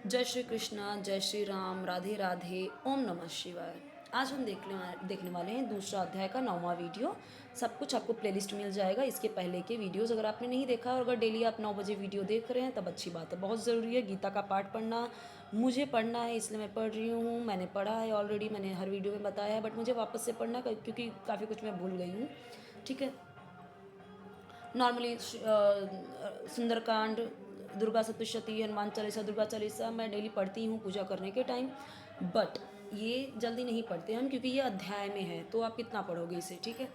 जय श्री कृष्णा, जय श्री राम, राधे राधे, ओम नमः शिवाय। आज हम देखने वाले हैं दूसरा अध्याय का 9वां वीडियो। सब कुछ आपको प्लेलिस्ट मिल जाएगा। इसके पहले के वीडियोस अगर आपने नहीं देखा और अगर डेली आप 9 बजे वीडियो देख रहे हैं तब अच्छी बात है। बहुत ज़रूरी है गीता का पाठ पढ़ना। मुझे पढ़ना है इसलिए मैं पढ़ रही हूँ। मैंने पढ़ा है ऑलरेडी, मैंने हर वीडियो में बताया है, बट मुझे वापस से पढ़ना क्योंकि काफ़ी कुछ मैं भूल गई हूँ। ठीक है। नॉर्मली सुंदरकांड, दुर्गा सप्तशती, हनुमान चालीसा, दुर्गा चालीसा मैं डेली पढ़ती हूँ पूजा करने के टाइम। बट ये जल्दी नहीं पढ़ते हम क्योंकि ये अध्याय में है, तो आप कितना पढ़ोगे इसे। ठीक है।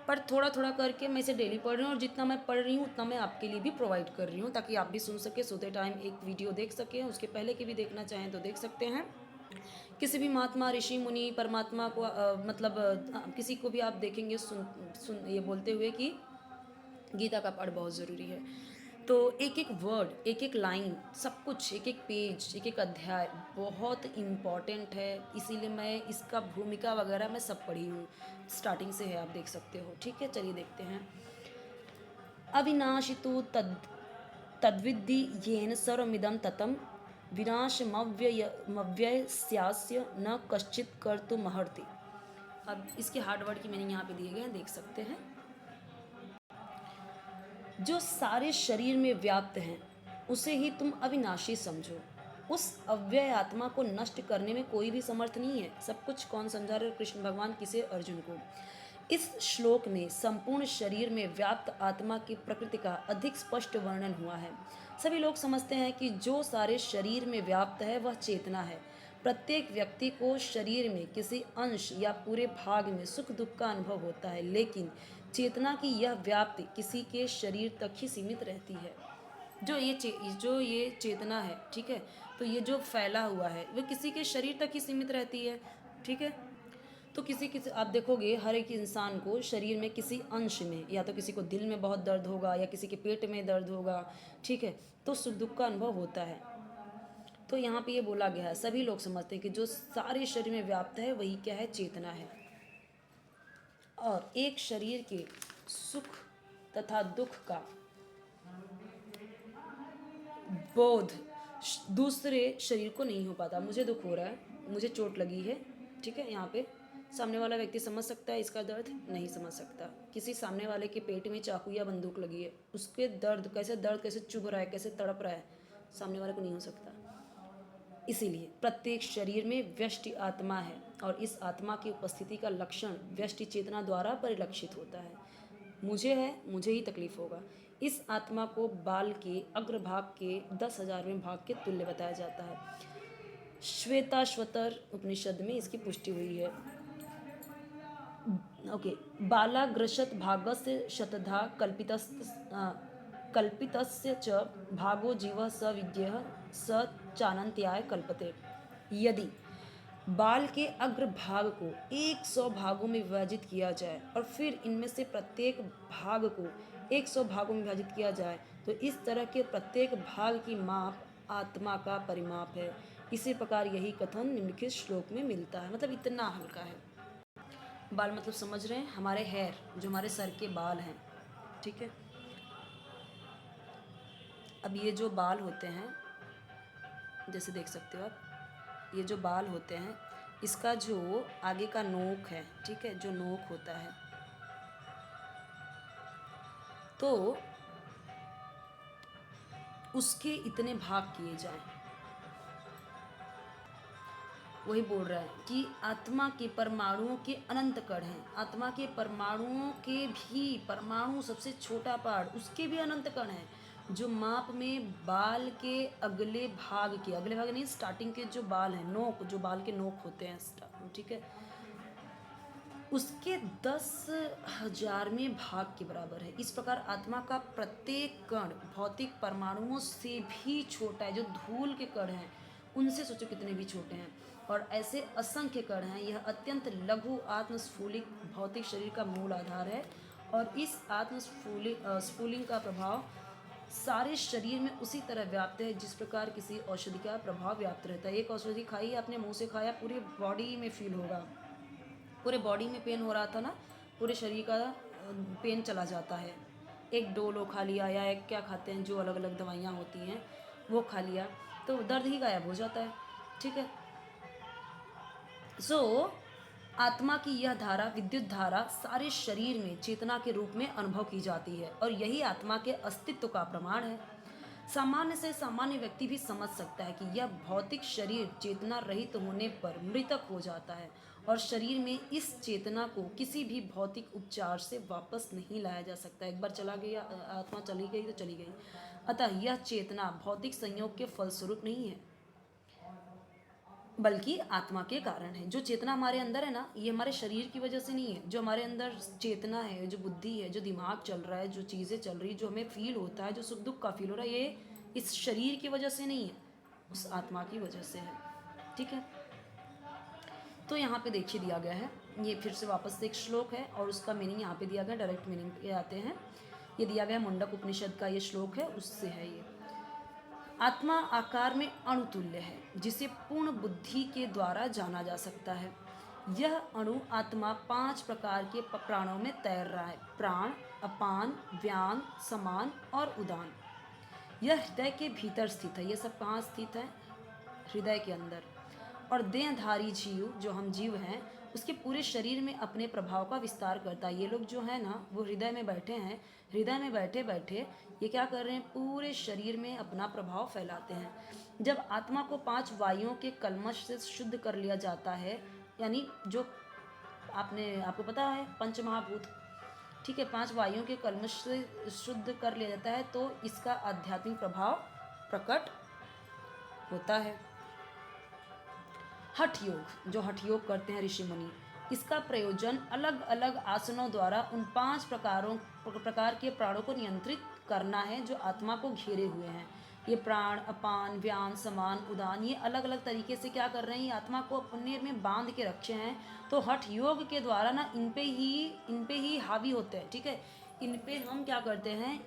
पर थोड़ा थोड़ा करके मैं इसे डेली पढ़ रही हूँ और जितना मैं पढ़ रही हूँ उतना मैं आपके लिए भी प्रोवाइड कर रही हूँ ताकि आप भी सुन सके, सोते टाइम एक वीडियो देख सकें। उसके पहले के भी देखना चाहें तो देख सकते हैं। किसी भी महात्मा, ऋषि, मुनि, परमात्मा को किसी को भी आप देखेंगे सुन ये बोलते हुए कि गीता का पाठ बहुत ज़रूरी है। तो एक एक वर्ड, एक एक लाइन, सब कुछ, एक एक पेज, एक एक अध्याय बहुत इम्पॉर्टेंट है। इसीलिए मैं इसका भूमिका वगैरह मैं सब पढ़ी हूँ, स्टार्टिंग से है, आप देख सकते हो। ठीक है, चलिए देखते हैं। अविनाशितो तद्विद्धि येन सर्वमिदं ततं विनाशमव्ययस्यास्य न कश्चित् कर्तुमर्हति। अब इसके हार्ड वर्ड की मैंने यहाँ पे दिए गए हैं, देख सकते हैं। जो सारे शरीर में व्याप्त हैं उसे ही तुम अविनाशी समझो। उस अव्यय आत्मा को नष्ट करने में कोई भी समर्थ नहीं है। सब कुछ कौन समझा रहे? कृष्ण भगवान किसे? अर्जुन को। इस श्लोक में संपूर्ण शरीर में व्याप्त आत्मा की प्रकृति का अधिक स्पष्ट वर्णन हुआ है। सभी लोग समझते हैं कि जो सारे शरीर में व्याप्त है वह चेतना है। प्रत्येक व्यक्ति को शरीर में किसी अंश या पूरे भाग में सुख दुख का अनुभव होता है, लेकिन चेतना की यह व्याप्ति किसी के शरीर तक ही सीमित रहती है। जो ये चेतना है, ठीक है, तो ये जो फैला हुआ है वह किसी के शरीर तक ही सीमित रहती है। ठीक है। तो किसी आप देखोगे हर एक इंसान को शरीर में किसी अंश में, या तो किसी को दिल में बहुत दर्द होगा या किसी के पेट में दर्द होगा। ठीक है। तो सुख दुख का अनुभव होता है। तो यहाँ पे ये बोला गया है, सभी लोग समझते हैं कि जो सारे शरीर में व्याप्त है वही क्या है? चेतना है। और एक शरीर के सुख तथा दुख का बोध दूसरे शरीर को नहीं हो पाता। मुझे दुख हो रहा है, मुझे चोट लगी है, ठीक है, यहाँ पे सामने वाला व्यक्ति समझ सकता है इसका दर्द? नहीं समझ सकता। किसी सामने वाले के पेट में चाकू या बंदूक लगी है, उसके दर्द कैसे चुभ रहा है, कैसे तड़प रहा है, सामने वाले को नहीं हो सकता। इसीलिए प्रत्येक शरीर में व्यष्टि आत्मा है और इस आत्मा की उपस्थिति का लक्षण व्यष्टि चेतना द्वारा परिलक्षित होता है। मुझे है, मुझे ही तकलीफ होगा। इस आत्मा को बाल के अग्रभाग के 10,000वें भाग के तुल्य बताया जाता है। श्वेताश्वतर उपनिषद में इसकी पुष्टि हुई है। ओके। बालाग्रशत भागस्य शतधा कल्पितस्य च भागो जीवः स विज्ञेयः स चानन्त्याय कल्पते। यदि बाल के अग्रभाग को 100 भागों में विभाजित किया जाए और फिर इनमें से प्रत्येक भाग को 100 भागों में विभाजित किया जाए तो इस तरह के प्रत्येक भाग की माप आत्मा का परिमाप है। इसी प्रकार यही कथन निम्नलिखित श्लोक में मिलता है। मतलब इतना हल्का है। बाल मतलब समझ रहे हैं? हमारे हेयर, जो हमारे सर के बाल हैं। ठीक है। अब ये जो बाल होते हैं, जैसे देख सकते हो आप, ये जो बाल होते हैं इसका जो आगे का नोक है, ठीक है, जो नोक होता है, तो उसके इतने भाग किए जाएं। वही बोल रहा है कि आत्मा के परमाणुओं के अनंत कण हैं। आत्मा के परमाणुओं के भी, परमाणु सबसे छोटा पार्ट, उसके भी अनंत कण हैं। जो माप में बाल के अगले भाग के, अगले भाग नहीं, स्टार्टिंग के जो बाल हैं, नोक, जो बाल के नोक होते हैं, ठीक है, उसके 10,000वें भाग के बराबर है। इस प्रकार आत्मा का प्रत्येक कण भौतिक परमाणुओं से भी छोटा है। जो धूल के कण हैं उनसे सोचो कितने भी छोटे हैं। और ऐसे असंख्य कण हैं। यह अत्यंत लघु आत्मस्फूलिक भौतिक शरीर का मूल आधार है और इस स्फूलिंग का प्रभाव सारे शरीर में उसी तरह व्याप्त है जिस प्रकार किसी औषधि का प्रभाव व्याप्त रहता है। एक औषधि खाई, आपने मुंह से खाया, पूरी बॉडी में फील होगा। पूरे बॉडी में पेन हो रहा था ना, पूरे शरीर का पेन चला जाता है। एक डोलो खा लिया या एक क्या खाते हैं, जो अलग अलग दवाइयाँ होती हैं वो खा लिया, तो दर्द ही गायब हो जाता है। ठीक है। सो आत्मा की यह धारा, विद्युत धारा, सारे शरीर में चेतना के रूप में अनुभव की जाती है और यही आत्मा के अस्तित्व का प्रमाण है। सामान्य से सामान्य व्यक्ति भी समझ सकता है कि यह भौतिक शरीर चेतना रहित होने पर मृतक हो जाता है और शरीर में इस चेतना को किसी भी भौतिक उपचार से वापस नहीं लाया जा सकता। एक बार चला गया, आत्मा चली गई तो चली गई। अतः यह चेतना भौतिक संयोग के फलस्वरूप नहीं है, बल्कि आत्मा के कारण है। जो चेतना हमारे अंदर है ना, ये हमारे शरीर की वजह से नहीं है। जो हमारे अंदर चेतना है, जो बुद्धि है, जो दिमाग चल रहा है, जो चीज़ें चल रही, जो हमें फील होता है, जो सुख दुख का फील हो रहा है, ये इस शरीर की वजह से नहीं है, उस आत्मा की वजह से है। ठीक है। तो यहाँ पे देखिए दिया गया है, ये फिर से वापस से एक श्लोक है और उसका मीनिंग यहाँ पे दिया गया, डायरेक्ट मीनिंग पे आते हैं। ये दिया गया मुंडक उपनिषद का ये श्लोक है, उससे है ये। आत्मा आकार में अणुतुल्य है, जिसे पूर्ण बुद्धि के द्वारा जाना जा सकता है। यह अणु आत्मा 5 प्रकार के प्राणों में तैर रहा है: प्राण, अपान, व्यान, समान और उदान। यह हृदय के भीतर स्थित है। ये सब कहाँ स्थित है? हृदय के अंदर। और देहधारी जीव, जो हम जीव हैं, उसके पूरे शरीर में अपने प्रभाव का विस्तार करता है। ये लोग जो है ना, वो हृदय में बैठे हैं। हृदय में बैठे बैठे ये क्या कर रहे हैं? पूरे शरीर में अपना प्रभाव फैलाते हैं। जब आत्मा को 5 वायुओं के कल्मश से शुद्ध कर लिया जाता है, यानी जो आपको पता है पंचमहाभूत, ठीक है, 5 वायुओं के कल्मश से शुद्ध कर लिया जाता है, तो इसका आध्यात्मिक प्रभाव प्रकट होता है। हठ योग, जो हठ योग करते हैं ऋषि मुनि, इसका प्रयोजन अलग अलग आसनों द्वारा उन 5 प्रकार के प्राणों को नियंत्रित करना है जो आत्मा को घेरे हुए हैं। ये प्राण, अपान, व्यान, समान, उदान, ये अलग अलग तरीके से क्या कर रहे हैं? ये आत्मा को अपने में बांध के रखे हैं। तो हठ योग के द्वारा ना इन पे ही हावी होते हैं। ठीक है। इन पे हम क्या करते हैं?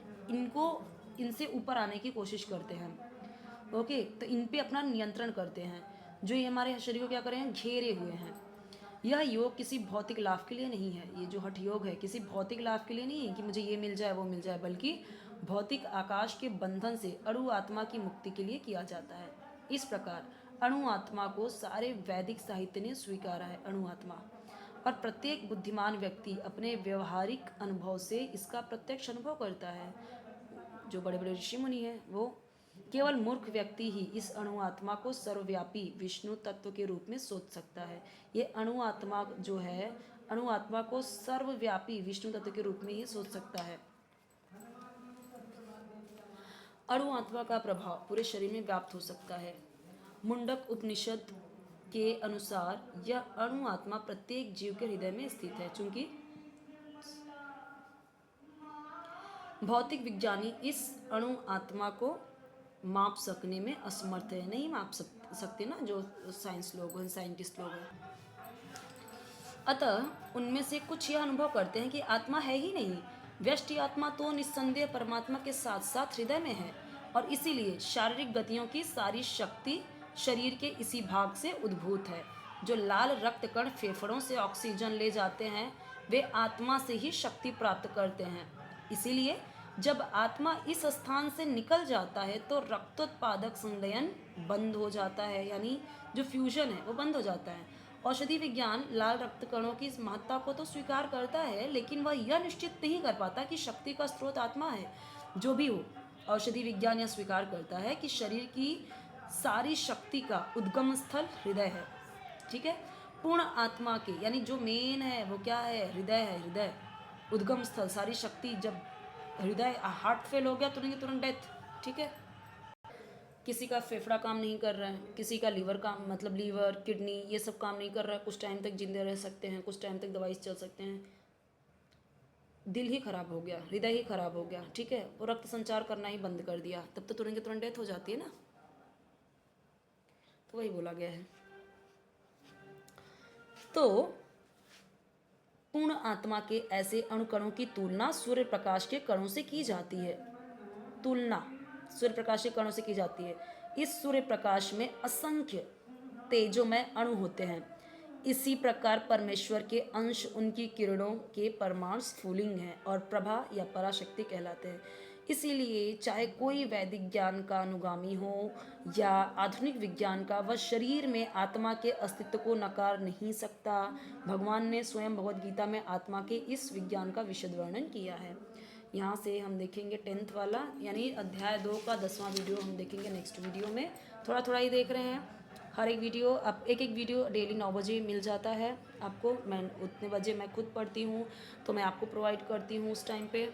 इनसे ऊपर आने की कोशिश करते हैं। ओके। तो इन पे अपना नियंत्रण करते हैं, जो ये हमारे शरीर को क्या कर रहे हैं? घेरे हुए हैं। यह योग किसी भौतिक लाभ के लिए नहीं है। ये जो हठ योग है किसी भौतिक लाभ के लिए नहीं है कि मुझे ये मिल जाए वो मिल जाए, बल्कि भौतिक आकाश के बंधन से अणु आत्मा की मुक्ति के लिए किया जाता है। इस प्रकार अणु आत्मा को सारे वैदिक साहित्य ने स्वीकारा है। अणु आत्मा, और प्रत्येक बुद्धिमान व्यक्ति अपने व्यवहारिक अनुभव से इसका प्रत्यक्ष अनुभव करता है। जो बड़े बड़े ऋषि मुनि हैं, वो केवल मूर्ख व्यक्ति ही इस अणु आत्मा को सर्वव्यापी विष्णु तत्व के रूप में सोच सकता है। ये अणु आत्मा जो है, अणु आत्मा को सर्वव्यापी विष्णु तत्व के रूप में ही सोच सकता है। अणु आत्मा का प्रभाव पूरे शरीर में व्याप्त हो सकता है। मुंडक उपनिषद के अनुसार यह अणु आत्मा प्रत्येक जीव के हृदय में स्थित है। चूंकि भौतिक विज्ञानी इस अणु आत्मा को माप सकने में असमर्थ है। नहीं माप सकते ना, जो साइंस लोग हैं, साइंटिस्ट लोग हैं। अतः उनमें से कुछ यह अनुभव करते हैं कि आत्मा है ही नहीं। व्यष्टि आत्मा तो निस्संदेह परमात्मा के साथ साथ हृदय में है, और इसीलिए शारीरिक गतियों की सारी शक्ति शरीर के इसी भाग से उद्भूत है। जो लाल रक्त कण फेफड़ों से ऑक्सीजन ले जाते हैं, वे आत्मा से ही शक्ति प्राप्त करते हैं। इसीलिए जब आत्मा इस स्थान से निकल जाता है तो रक्तोत्पादक संलयन बंद हो जाता है, यानी जो फ्यूजन है वो बंद हो जाता है। औषधि विज्ञान लाल रक्त कणों की इस महत्ता को तो स्वीकार करता है, लेकिन वह यह निश्चित नहीं कर पाता कि शक्ति का स्रोत आत्मा है। जो भी हो, औषधि विज्ञान यह स्वीकार करता है कि शरीर की सारी शक्ति का उद्गम स्थल हृदय है। ठीक है। पूर्ण आत्मा के, यानी जो मेन है वो क्या है? हृदय है। हृदय उद्गम स्थल, सारी शक्ति। जब हृदय, हार्ट फेल हो गया तुरंत डेथ। ठीक है। किसी का फेफड़ा काम नहीं कर रहा है, किसी का लीवर काम, मतलब लीवर, किडनी, ये सब काम नहीं कर रहा है, कुछ टाइम तक जिंदे रह सकते हैं, कुछ टाइम तक दवाई चल सकते हैं। दिल ही खराब हो गया, हृदय ही खराब हो गया, ठीक है, वो रक्त संचार करना ही बंद कर दिया, तब तो तुरंत डेथ हो जाती है ना। तो वही बोला गया है। तो पूर्ण आत्मा के ऐसे अणुकणों की तुलना सूर्य प्रकाश के कणों से की जाती है। तुलना सूर्य प्रकाश के कणों से की जाती है। इस सूर्य प्रकाश में असंख्य तेजोमय अणु होते हैं। इसी प्रकार परमेश्वर के अंश उनकी किरणों के परमाणु स्फुलिंग हैं और प्रभा या पराशक्ति कहलाते हैं। इसीलिए चाहे कोई वैदिक ज्ञान का अनुगामी हो या आधुनिक विज्ञान का, वह शरीर में आत्मा के अस्तित्व को नकार नहीं सकता। भगवान ने स्वयं भगवद गीता में आत्मा के इस विज्ञान का विशद वर्णन किया है। यहाँ से हम देखेंगे 10th वाला यानी अध्याय 2 का 10वां वीडियो हम देखेंगे नेक्स्ट वीडियो में। थोड़ा थोड़ा ही देख रहे हैं, हर एक वीडियो अब एक वीडियो डेली 9 बजे मिल जाता है आपको। मैं उतने बजे मैं खुद पढ़ती हूँ तो मैं आपको प्रोवाइड करती हूँ उस टाइम पे।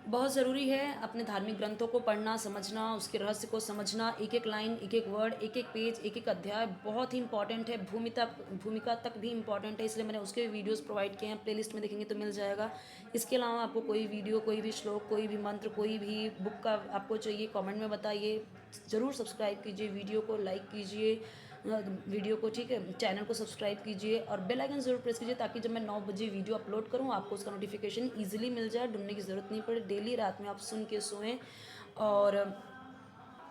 बहुत ज़रूरी है अपने धार्मिक ग्रंथों को पढ़ना, समझना, उसके रहस्य को समझना। एक एक लाइन, एक एक वर्ड, एक एक पेज, एक एक अध्याय बहुत ही इंपॉर्टेंट है। भूमिका तक भी इंपॉर्टेंट है, इसलिए मैंने उसके वीडियोस प्रोवाइड किए हैं। प्लेलिस्ट में देखेंगे तो मिल जाएगा। इसके अलावा आपको कोई वीडियो, कोई भी श्लोक, कोई भी मंत्र, कोई भी बुक का आपको चाहिए, कमेंट में बताइए। ज़रूर सब्सक्राइब कीजिए, वीडियो को लाइक कीजिए, वीडियो को, ठीक है, चैनल को सब्सक्राइब कीजिए और बेल आइकन ज़रूर प्रेस कीजिए ताकि जब मैं 9 बजे वीडियो अपलोड करूँ आपको उसका नोटिफिकेशन ईजिली मिल जाए, ढूंढने की ज़रूरत नहीं पड़े। डेली रात में आप सुन के सोएं। और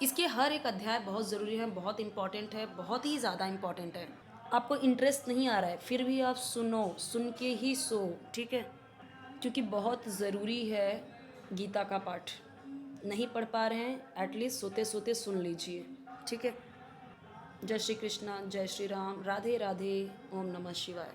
इसके हर एक अध्याय बहुत ज़रूरी है, बहुत इंपॉर्टेंट है, बहुत ही ज़्यादा इंपॉर्टेंट है। आपको इंटरेस्ट नहीं आ रहा है फिर भी आप सुनो, सुन के ही सो, ठीक है, क्योंकि बहुत ज़रूरी है गीता का पाठ। नहीं पढ़ पा रहे हैं एटलीस्ट सोते सोते सुन लीजिए, ठीक है। जय श्री कृष्णा, जय श्री राम, राधे राधे, ओम नमः शिवाय।